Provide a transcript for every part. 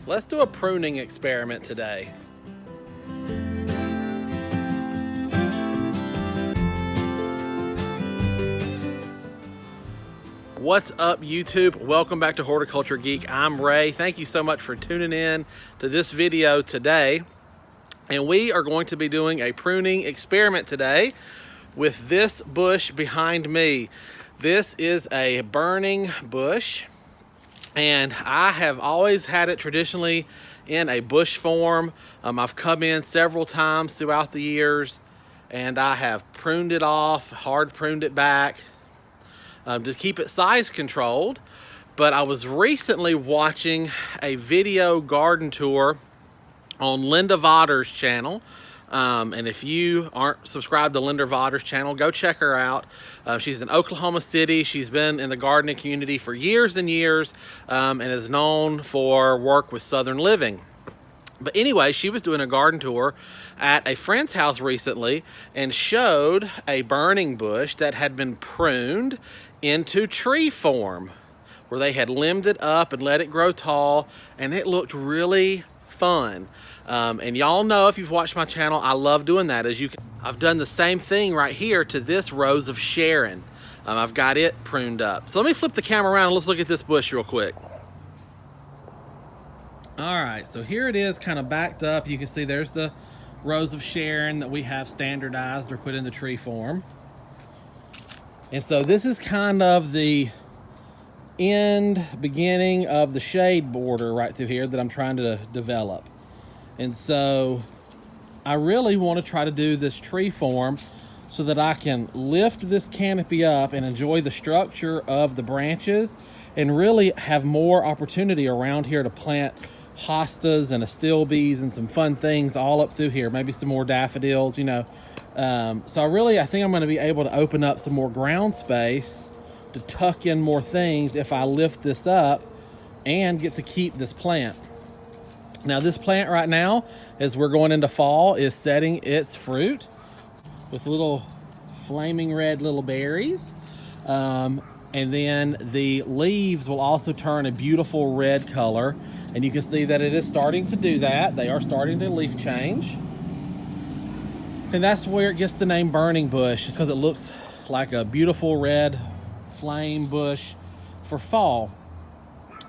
Let's do a pruning experiment today. What's up, YouTube? Welcome back to Horticulture Geek. I'm Ray. Thank you so much for tuning in to this video today. And we are going to be doing a pruning experiment today with this bush behind me. This is a burning bush, and I have always had it traditionally in a bush form. I've come in several times throughout the years, and I have pruned it off, hard pruned it back to keep it size controlled. But I was recently watching a video garden tour on Linda Vodder's channel. And if you aren't subscribed to Linda Vodder's channel, go check her out. She's in Oklahoma City. She's been in the gardening community for years and years, and is known for work with Southern Living. But anyway, she was doing a garden tour at a friend's house recently and showed a burning bush that had been pruned into tree form, where they had limbed it up and let it grow tall, and it looked really fun. And y'all know, if you've watched my channel, I love doing that. I've done the same thing right here to this rose of Sharon. I've got it pruned up. So let me flip the camera around and let's look at this bush real quick. All right, so here it is, kind of backed up. You can see there's the rose of Sharon that we have standardized or put in the tree form. And so this is kind of the beginning of the shade border right through here that I'm trying to develop. And so I really want to try to do this tree form so that I can lift this canopy up and enjoy the structure of the branches and really have more opportunity around here to plant hostas and astilbes and some fun things all up through here, maybe some more daffodils, you know. So I think I'm going to be able to open up some more ground space to tuck in more things if I lift this up and get to keep this plant. Now this plant right now, as we're going into fall, is setting its fruit with little flaming red little berries. And then the leaves will also turn a beautiful red color. And you can see that it is starting to do that. They are starting to leaf change. And that's where it gets the name burning bush, just because it looks like a beautiful red flame bush for fall.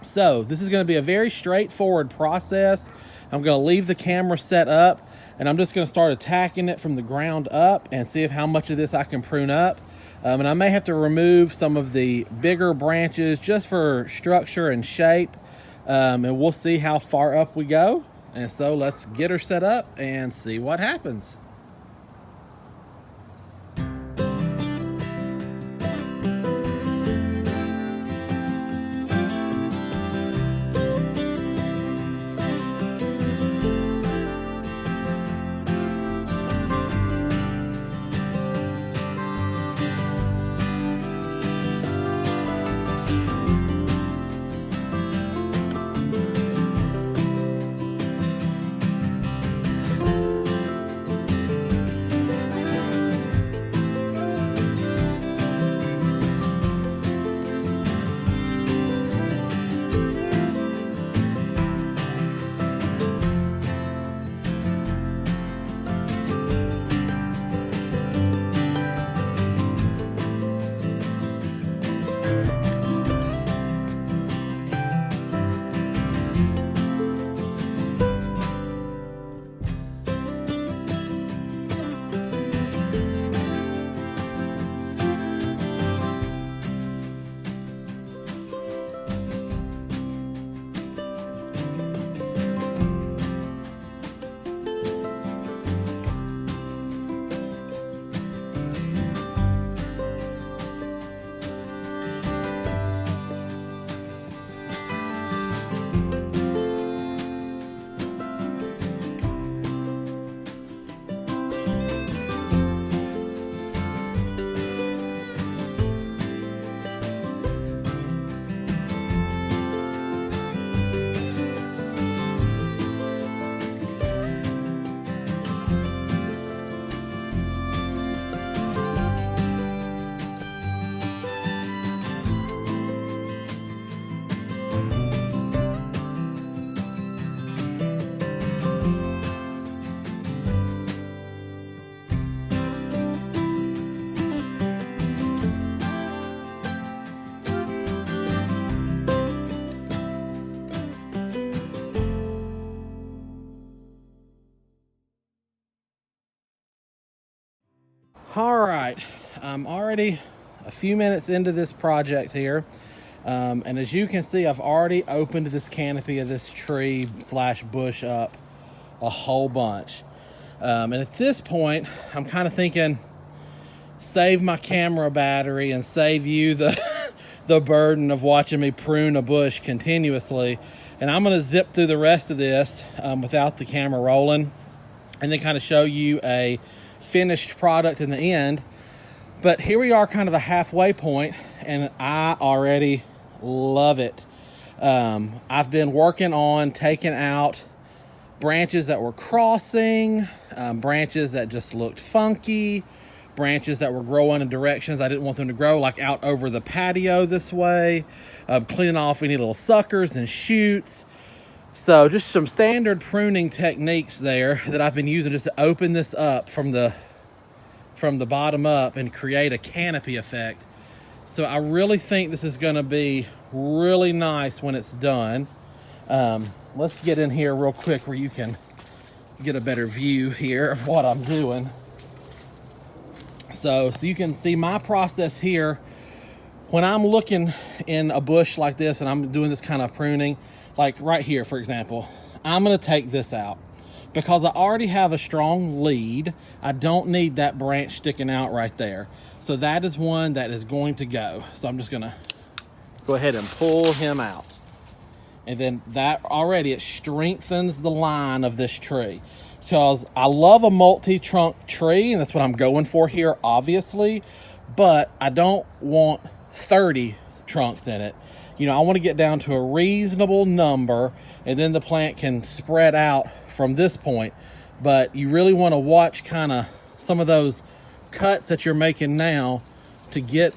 So this is going to be a very straightforward process. I'm going to leave the camera set up, and I'm just going to start attacking it from the ground up and see how much of this I can prune up. And I may have to remove some of the bigger branches just for structure and shape. And we'll see how far up we go. And so let's get her set up and see what happens. All right, I'm already a few minutes into this project here. And as you can see, I've already opened this canopy of this tree slash bush up a whole bunch. And at this point, I'm kind of thinking, save my camera battery and save you the burden of watching me prune a bush continuously. And I'm gonna zip through the rest of this without the camera rolling, and then kind of show you a finished product in the end. But here we are, kind of a halfway point, and I already love it. I've been working on taking out branches that were crossing, branches that just looked funky, branches that were growing in directions I didn't want them to grow, like out over the patio this way, cleaning off any little suckers and shoots. So just some standard pruning techniques there that I've been using just to open this up from the bottom up and create a canopy effect. So I really think this is gonna be really nice when it's done. Let's get in here real quick where you can get a better view here of what I'm doing. So you can see my process here. When I'm looking in a bush like this and I'm doing this kind of pruning, like right here, for example, I'm gonna take this out because I already have a strong lead. I don't need that branch sticking out right there. So that is one that is going to go. So I'm just gonna go ahead and pull him out. And then that already, it strengthens the line of this tree, because I love a multi-trunk tree, and that's what I'm going for here, obviously, but I don't want 30 trunks in it. You know, I want to get down to a reasonable number, and then the plant can spread out from this point. But you really want to watch kind of some of those cuts that you're making now to get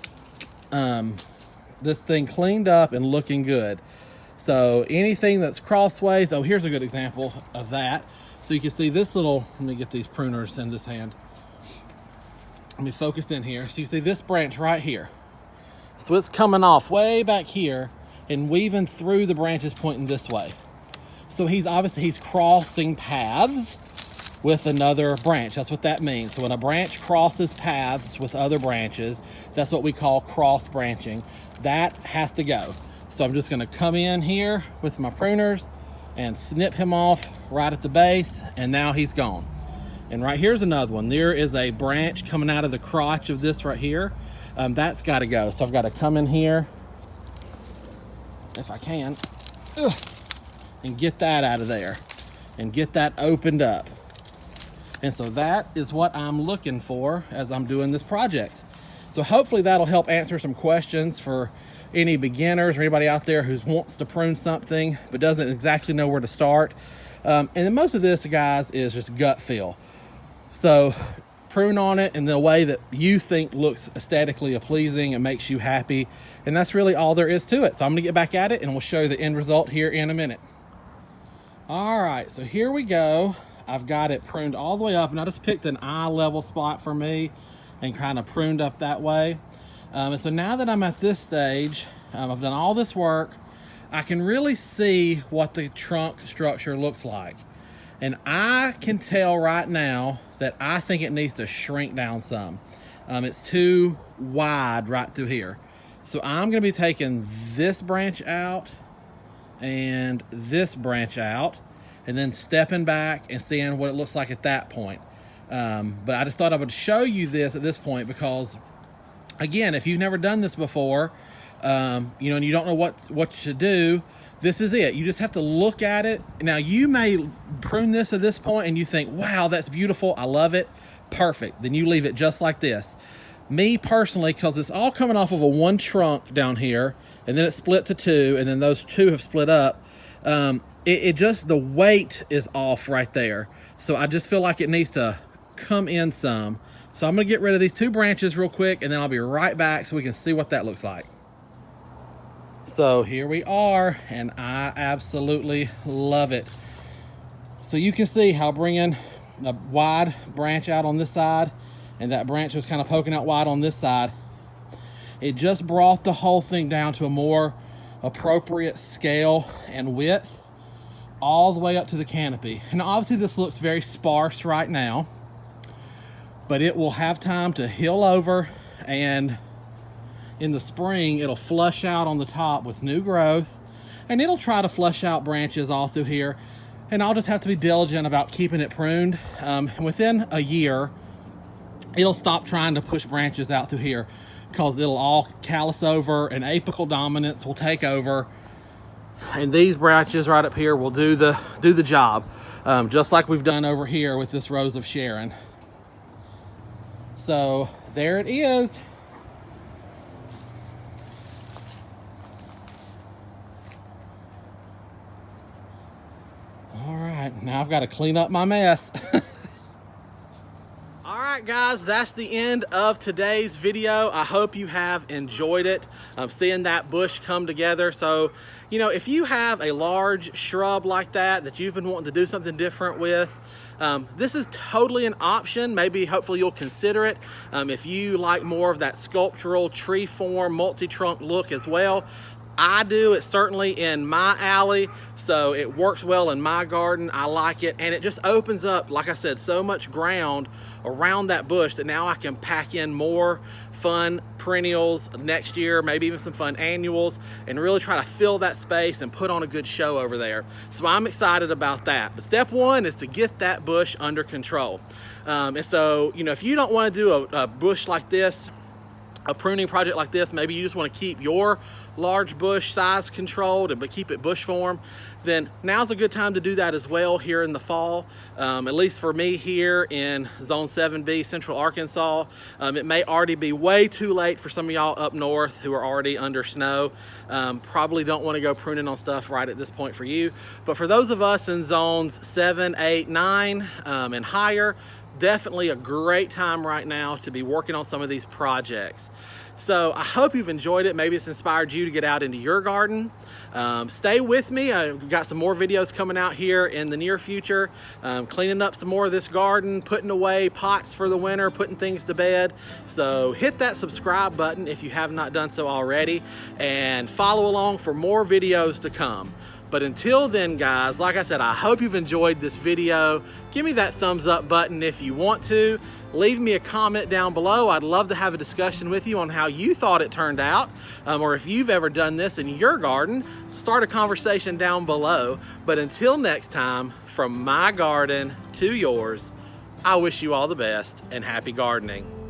this thing cleaned up and looking good. So anything that's crossways, oh, here's a good example of that. So you can see this little, let me get these pruners in this hand. Let me focus in here. So you see this branch right here. So it's coming off way back here and weaving through the branches pointing this way. So he's crossing paths with another branch. That's what that means. So when a branch crosses paths with other branches, that's what we call cross branching. That has to go. So I'm just gonna come in here with my pruners and snip him off right at the base, and now he's gone. And right here's another one. There is a branch coming out of the crotch of this right here. That's gotta go. So I've gotta come in here, if I can, and get that out of there and get that opened up. And so that is what I'm looking for as I'm doing this project. So hopefully that'll help answer some questions for any beginners or anybody out there who wants to prune something but doesn't exactly know where to start. And then most of this, guys, is just gut feel. So prune on it in the way that you think looks aesthetically pleasing and makes you happy. And that's really all there is to it. So I'm gonna get back at it and we'll show you the end result here in a minute. All right, so here we go. I've got it pruned all the way up, and I just picked an eye level spot for me and kind of pruned up that way. And so now that I'm at this stage, I've done all this work, I can really see what the trunk structure looks like. And I can tell right now that I think it needs to shrink down some. It's too wide right through here. So I'm gonna be taking this branch out and this branch out, and then stepping back and seeing what it looks like at that point. But I just thought I would show you this at this point because, again, if you've never done this before, you know, and you don't know what you should do, this is it. You just have to look at it. Now, you may prune this at this point and you think, wow, that's beautiful, I love it, perfect. Then you leave it just like this. Me personally, because it's all coming off of a one trunk down here, and then it split to two, and then those two have split up, it just, the weight is off right there. So I just feel like it needs to come in some. So I'm gonna get rid of these two branches real quick, and then I'll be right back so we can see what that looks like. So here we are, and I absolutely love it. So you can see how bringing a wide branch out on this side, and that branch was kind of poking out wide on this side, it just brought the whole thing down to a more appropriate scale and width all the way up to the canopy. And obviously this looks very sparse right now, but it will have time to heal over, and in the spring it'll flush out on the top with new growth, and it'll try to flush out branches all through here, and I'll just have to be diligent about keeping it pruned. And within a year it'll stop trying to push branches out through here, because it'll all callus over and apical dominance will take over, and these branches right up here will do the job, just like we've done over here with this Rose of Sharon. So there it is. All right, now I've got to clean up my mess. All right, guys, that's the end of today's video. I hope you have enjoyed it. Seeing that bush come together. So, you know, if you have a large shrub like that you've been wanting to do something different with, this is totally an option. Maybe, hopefully you'll consider it. If you like more of that sculptural tree form, multi-trunk look as well. I do. It's certainly in my alley, so it works well in my garden. I like it, and it just opens up, like I said, so much ground around that bush that now I can pack in more fun perennials next year, maybe even some fun annuals, and really try to fill that space and put on a good show over there. So I'm excited about that. But step one is to get that bush under control. And so, you know, if you don't want to do a bush like this, a pruning project like this, maybe you just want to keep your large bush size controlled but keep it bush form, then now's a good time to do that as well here in the fall. At least for me here in Zone 7B, Central Arkansas. It may already be way too late for some of y'all up north who are already under snow. Probably don't want to go pruning on stuff right at this point for you. But for those of us in zones 7, 8, 9 and higher, definitely a great time right now to be working on some of these projects. So I hope you've enjoyed it. Maybe it's inspired you to get out into your garden. Stay with me. I've got some more videos coming out here in the near future. Cleaning up some more of this garden, putting away pots for the winter, putting things to bed. So hit that subscribe button if you have not done so already, and follow along for more videos to come. But until then, guys, like I said, I hope you've enjoyed this video. Give me that thumbs up button if you want to. Leave me a comment down below. I'd love to have a discussion with you on how you thought it turned out, or if you've ever done this in your garden. Start a conversation down below. But until next time, from my garden to yours, I wish you all the best and happy gardening.